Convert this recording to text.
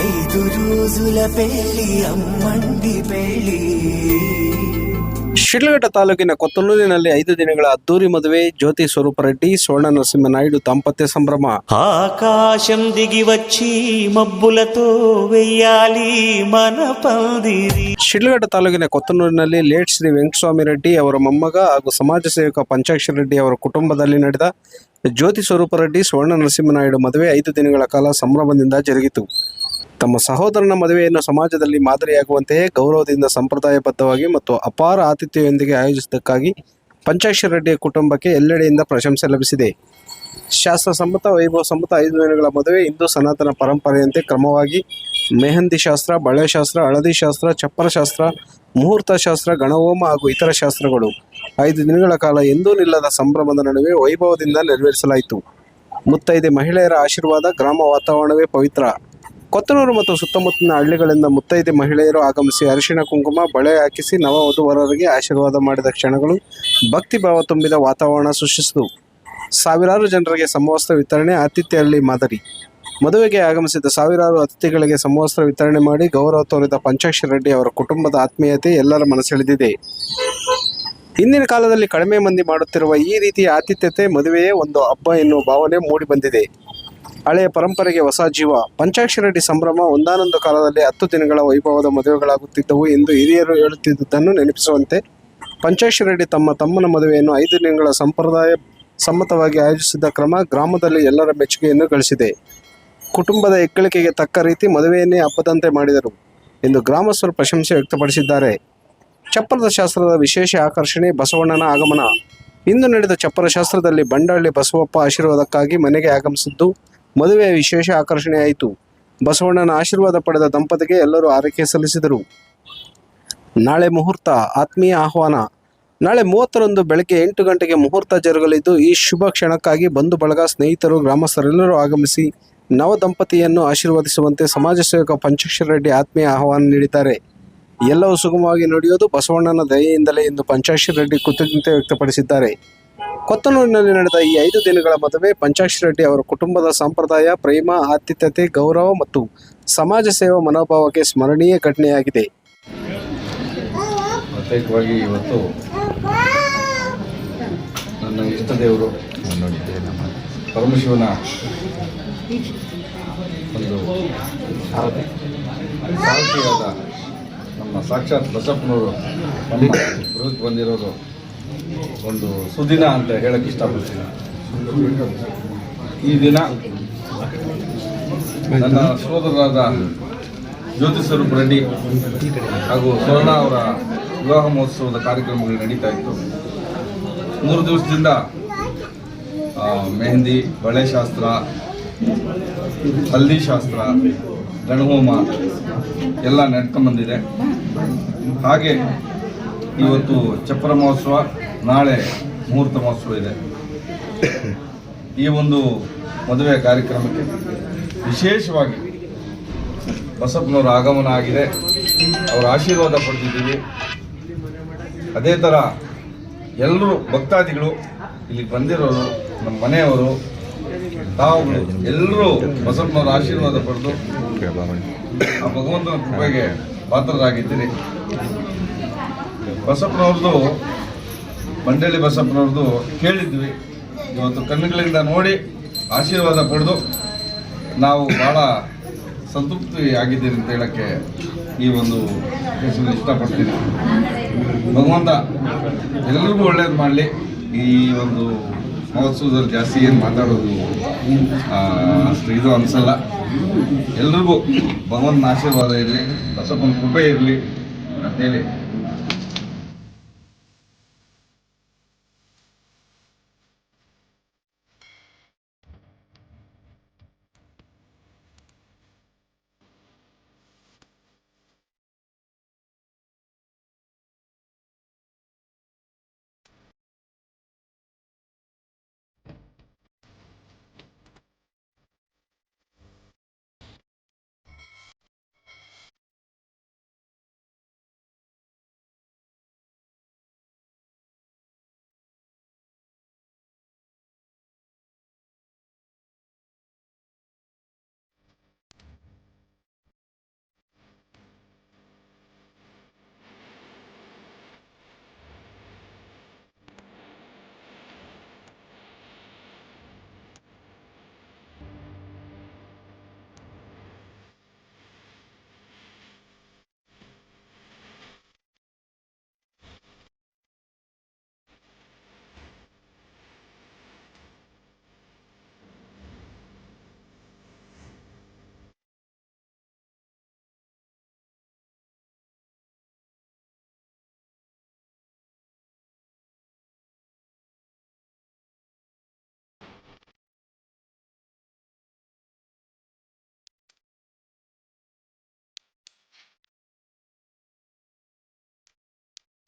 ఐదు రోజుల పెళ్లి అమ్మండి పెళ్లి. ಶಿಡ್ಲಘಟ್ಟ ತಾಲೂಕಿನ ಕೊತ್ತನೂರಿನಲ್ಲಿ 5 ದಿನಗಳ ಅದ್ದೂರಿ ಮದುವೆ. ಜ್ಯೋತಿ ಸ್ವರೂಪರೆಡ್ಡಿ, ಸ್ವರ್ಣ ನರಸಿಂಹನಾಯ್ಡು ದಾಂಪತ್ಯ ಸಂಭ್ರಮ. ఆకాశం దిగి వచ్చి మబ్బులతో వెయ్యాలి మన పందిరి. ಶಿಡ್ಲಘಟ್ಟ ತಾಲೂಕಿನ ಕೊತ್ತನೂರಿನಲ್ಲಿ ಲೇಟ್ ಶ್ರೀ ವೆಂಕಟಸ್ವಾಮಿ ರೆಡ್ಡಿ ಅವರ ಮೊಮ್ಮಗ ಹಾಗೂ ಸಮಾಜ ಸೇವಕ ಪಂಚಾಕ್ಷರ ರೆಡ್ಡಿ ಅವರ ಕುಟುಂಬದಲ್ಲಿ ನಡೆದ ಜ್ಯೋತಿ ಸ್ವರೂಪರೆಡ್ಡಿ, ಸ್ವರ್ಣ ನರಸಿಂಹನಾಯ್ಡು ಮದುವೆ 5 ದಿನಗಳ ಕಾಲ ಸಂಭ್ರಮದಿಂದ ಜರುಗಿತು. ತಮ್ಮ ಸಹೋದರನ ಮದುವೆಯನ್ನು ಸಮಾಜದಲ್ಲಿ ಮಾದರಿಯಾಗುವಂತೆಯೇ ಗೌರವದಿಂದ ಸಂಪ್ರದಾಯಬದ್ಧವಾಗಿ ಮತ್ತು ಅಪಾರ ಆತಿಥ್ಯವೊಂದಿಗೆ ಆಯೋಜಿಸಿದ್ದಕ್ಕಾಗಿ ಪಂಚಾಕ್ಷರ ರೆಡ್ಡಿಯ ಕುಟುಂಬಕ್ಕೆ ಎಲ್ಲೆಡೆಯಿಂದ ಪ್ರಶಂಸೆ ಲಭಿಸಿದೆ. ಶಾಸ್ತ್ರಸಮ್ಮತ, ವೈಭವ ಸಮ್ಮತ 5 ದಿನಗಳ ಮದುವೆ ಹಿಂದೂ ಸನಾತನ ಪರಂಪರೆಯಂತೆ ಕ್ರಮವಾಗಿ ಮೆಹಂದಿ ಶಾಸ್ತ್ರ, ಬಳೆ ಶಾಸ್ತ್ರ, ಹಳದಿ ಶಾಸ್ತ್ರ, ಚಪ್ಪರ ಶಾಸ್ತ್ರ, ಮುಹೂರ್ತ ಶಾಸ್ತ್ರ, ಗಣಹೋಮ ಹಾಗೂ ಇತರ ಶಾಸ್ತ್ರಗಳು 5 ದಿನಗಳ ಕಾಲ ಎಂದೂ ನಿಲ್ಲದ ಸಂಭ್ರಮದ ನಡುವೆ ವೈಭವದಿಂದ ನೆರವೇರಿಸಲಾಯಿತು. ಮುತ್ತೈದೆ ಮಹಿಳೆಯರ ಆಶೀರ್ವಾದ, ಗ್ರಾಮ ವಾತಾವರಣವೇ ಪವಿತ್ರ. ಕೊತ್ತನೂರು ಮತ್ತು ಸುತ್ತಮುತ್ತಲಿನ ಹಳ್ಳಿಗಳಿಂದ ಮುತ್ತೈದೆ ಮಹಿಳೆಯರು ಆಗಮಿಸಿ ಅರಿಶಿಣ ಕುಂಕುಮ, ಬಳೆ ಹಾಕಿಸಿ ನವ ವಧುವರರಿಗೆ ಆಶೀರ್ವಾದ ಮಾಡಿದ ಕ್ಷಣಗಳು ಭಕ್ತಿ ಭಾವ ತುಂಬಿದ ವಾತಾವರಣ ಸೃಷ್ಟಿಸಿತು. ಸಾವಿರಾರು ಜನರಿಗೆ ಸಮವಸ್ತ್ರ ವಿತರಣೆ, ಆತಿಥ್ಯದಲ್ಲಿ ಮಾದರಿ. ಮದುವೆಗೆ ಆಗಮಿಸಿದ ಸಾವಿರಾರು ಅತಿಥಿಗಳಿಗೆ ಸಮವಸ್ತ್ರ ವಿತರಣೆ ಮಾಡಿ ಗೌರವ ತೋರಿದ ಪಂಚಾಕ್ಷರ ರೆಡ್ಡಿ ಅವರ ಕುಟುಂಬದ ಆತ್ಮೀಯತೆ ಎಲ್ಲರ ಮನಸೆಳೆದಿದೆ. ಇಂದಿನ ಕಾಲದಲ್ಲಿ ಕಡಿಮೆ ಮಂದಿ ಮಾಡುತ್ತಿರುವ ಈ ರೀತಿಯ ಆತಿಥ್ಯತೆ ಮದುವೆಯೇ ಒಂದು ಹಬ್ಬ ಎನ್ನುವ ಭಾವನೆ ಮೂಡಿ ಬಂದಿದೆ. ಹಳೆಯ ಪರಂಪರೆಗೆ ಹೊಸ ಜೀವ. ಪಂಚಾಕ್ಷರ ರೆಡ್ಡಿ ಸಂಭ್ರಮ ಒಂದಾನೊಂದು ಕಾಲದಲ್ಲಿ 10 ದಿನಗಳ ವೈಭವದ ಮದುವೆಗಳಾಗುತ್ತಿದ್ದವು ಎಂದು ಹಿರಿಯರು ಹೇಳುತ್ತಿದ್ದುದನ್ನು ನೆನಪಿಸುವಂತೆ ಪಂಚಾಕ್ಷರ ರೆಡ್ಡಿ ತಮ್ಮನ ಮದುವೆಯನ್ನು 5 ದಿನಗಳ ಸಂಪ್ರದಾಯ ಸಮ್ಮತವಾಗಿ ಆಯೋಜಿಸಿದ ಕ್ರಮ ಗ್ರಾಮದಲ್ಲಿ ಎಲ್ಲರ ಮೆಚ್ಚುಗೆಯನ್ನು ಗಳಿಸಿದೆ. ಕುಟುಂಬದ ಹೆಗ್ಗಳಿಕೆಗೆ ತಕ್ಕ ರೀತಿ ಮದುವೆಯನ್ನೇ ಹಬ್ಬದಂತೆ ಮಾಡಿದರು ಎಂದು ಗ್ರಾಮಸ್ಥರು ಪ್ರಶಂಸೆ ವ್ಯಕ್ತಪಡಿಸಿದ್ದಾರೆ. ಚಪ್ಪರದ ಶಾಸ್ತ್ರದ ವಿಶೇಷ ಆಕರ್ಷಣೆ ಬಸವಣ್ಣನ ಆಗಮನ. ಇಂದು ನಡೆದ ಚಪ್ಪರ ಶಾಸ್ತ್ರದಲ್ಲಿ ಬಂಡಳ್ಳಿ ಬಸವಪ್ಪ ಆಶೀರ್ವಾದಕ್ಕಾಗಿ ಮನೆಗೆ ಆಗಮಿಸಿದ್ದು ಮದುವೆಯ ವಿಶೇಷ ಆಕರ್ಷಣೆಯಾಯಿತು. ಬಸವಣ್ಣನ ಆಶೀರ್ವಾದ ಪಡೆದ ದಂಪತಿಗೆ ಎಲ್ಲರೂ ಆರೈಕೆ ಸಲ್ಲಿಸಿದರು. ನಾಳೆ ಮುಹೂರ್ತ, ಆತ್ಮೀಯ ಆಹ್ವಾನ. ನಾಳೆ 30ರಂದು ಬೆಳಗ್ಗೆ 8 ಗಂಟೆಗೆ ಮುಹೂರ್ತ ಜರುಗಲಿದ್ದು, ಈ ಶುಭ ಕ್ಷಣಕ್ಕಾಗಿ ಬಂಧು ಬಳಗ, ಸ್ನೇಹಿತರು, ಗ್ರಾಮಸ್ಥರೆಲ್ಲರೂ ಆಗಮಿಸಿ ನವ ದಂಪತಿಯನ್ನು ಆಶೀರ್ವದಿಸುವಂತೆ ಸಮಾಜ ಸೇವಕ ಪಂಚಾಕ್ಷರ ರೆಡ್ಡಿ ಆತ್ಮೀಯ ಆಹ್ವಾನ ನೀಡಿದ್ದಾರೆ. ಎಲ್ಲವೂ ಸುಗಮವಾಗಿ ನಡೆಯೋದು ಬಸವಣ್ಣನ ದಯೆಯಿಂದಲೇ ಎಂದು ಪಂಚಾಕ್ಷರ ರೆಡ್ಡಿ ಕೃತಜ್ಞತೆ ವ್ಯಕ್ತಪಡಿಸಿದ್ದಾರೆ. ಕೊತ್ತನೂರಿನಲ್ಲಿ ನಡೆದ ಈ 5 ದಿನಗಳ ಮದುವೆ ಪಂಚಾಕ್ಷರ ರೆಡ್ಡಿ ಅವರ ಕುಟುಂಬದ ಸಂಪ್ರದಾಯ, ಪ್ರೇಮ, ಆತಿಥ್ಯತೆ, ಗೌರವ ಮತ್ತು ಸಮಾಜ ಸೇವಾ ಮನೋಭಾವಕ್ಕೆ ಸ್ಮರಣೀಯ ಘಟನೆಯಾಗಿದೆ. ಪ್ರತ್ಯೇಕವಾಗಿ ಇವತ್ತು ನನ್ನ ಇಷ್ಟ ದೇವರು ಪರಮಶಿವನ ಒಂದು ಸಾರಥಿಯಾದ ನಮ್ಮ ಸಾಕ್ಷಾತ್ ಬಸಪ್ಪನವರು ನಮ್ಮ ಗೃಹಕ್ಕೆ ಬಂದಿರೋದು ಒಂದು ಸುದಿನ ಅಂತ ಹೇಳಕ್ಕೆ ಇಷ್ಟಪಡ್ತೀನಿ. ಈ ದಿನ ನನ್ನ ಸೋದರರಾದ ಜ್ಯೋತಿ ಸ್ವರೂಪ ರೆಡ್ಡಿ ಹಾಗೂ ಸ್ವರ್ಣ ಅವರ ವಿವಾಹ ಮಹೋತ್ಸವದ ಕಾರ್ಯಕ್ರಮಗಳು ನಡೀತಾ ಇತ್ತು. 3 ದಿವಸದಿಂದ ಮೆಹಂದಿ, ಬಳೆ ಶಾಸ್ತ್ರ, ಹಲ್ದಿ ಶಾಸ್ತ್ರ, ಗಣಹೋಮ ಎಲ್ಲ ನಡ್ಕೊಂಡ್ಬಂದಿದೆ. ಹಾಗೆ ಇವತ್ತು ಚಪ್ಪರ ಮಹೋತ್ಸವ, ನಾಳೆ ಮುಹೂರ್ತ ಮಹೋತ್ಸವ ಇದೆ. ಈ ಒಂದು ಮದುವೆ ಕಾರ್ಯಕ್ರಮಕ್ಕೆ ವಿಶೇಷವಾಗಿ ಬಸಪ್ಪನವರ ಆಗಮನ ಆಗಿದೆ. ಅವರ ಆಶೀರ್ವಾದ ಪಡೆದಿದ್ದೀವಿ. ಅದೇ ಥರ ಎಲ್ಲರೂ ಭಕ್ತಾದಿಗಳು ಇಲ್ಲಿಗೆ ಬಂದಿರೋರು, ನಮ್ಮ ಮನೆಯವರು, ತಾವುಗಳು ಎಲ್ಲರೂ ಬಸಪ್ಪನವರ ಆಶೀರ್ವಾದ ಪಡೆದು ಆ ಭಗವಂತನ ಕೃಪೆಗೆ ಪಾತ್ರರಾಗಿದ್ದೀರಿ. ಬಸಪ್ಪನವ್ರದ್ದು, ಬಂಡಳ್ಳಿ ಬಸಪ್ಪನವ್ರದ್ದು ಕೇಳಿದ್ವಿ. ಇವತ್ತು ಕಣ್ಣುಗಳಿಂದ ನೋಡಿ ಆಶೀರ್ವಾದ ಪಡೆದು ನಾವು ಭಾಳ ಸಂತೃಪ್ತಿ ಆಗಿದ್ದೀರಿ ಅಂತ ಹೇಳೋಕ್ಕೆ ಈ ಒಂದು ಕೇಸಲ್ಲಿ ಇಷ್ಟಪಡ್ತೀನಿ. ಭಗವಂತ ಎಲ್ಲರಿಗೂ ಒಳ್ಳೇದು ಮಾಡಲಿ. ಈ ಒಂದು ಮಹೋತ್ಸವದಲ್ಲಿ ಜಾಸ್ತಿ ಏನು ಮಾತಾಡೋದು ಅಷ್ಟು ಇದು ಅನಿಸಲ್ಲ. ಎಲ್ರಿಗೂ ಭಗವಂತನ ಆಶೀರ್ವಾದ ಇರಲಿ, ಬಸಪ್ಪನ ಕೃಪೆ ಇರಲಿ ಅಂತೇಳಿ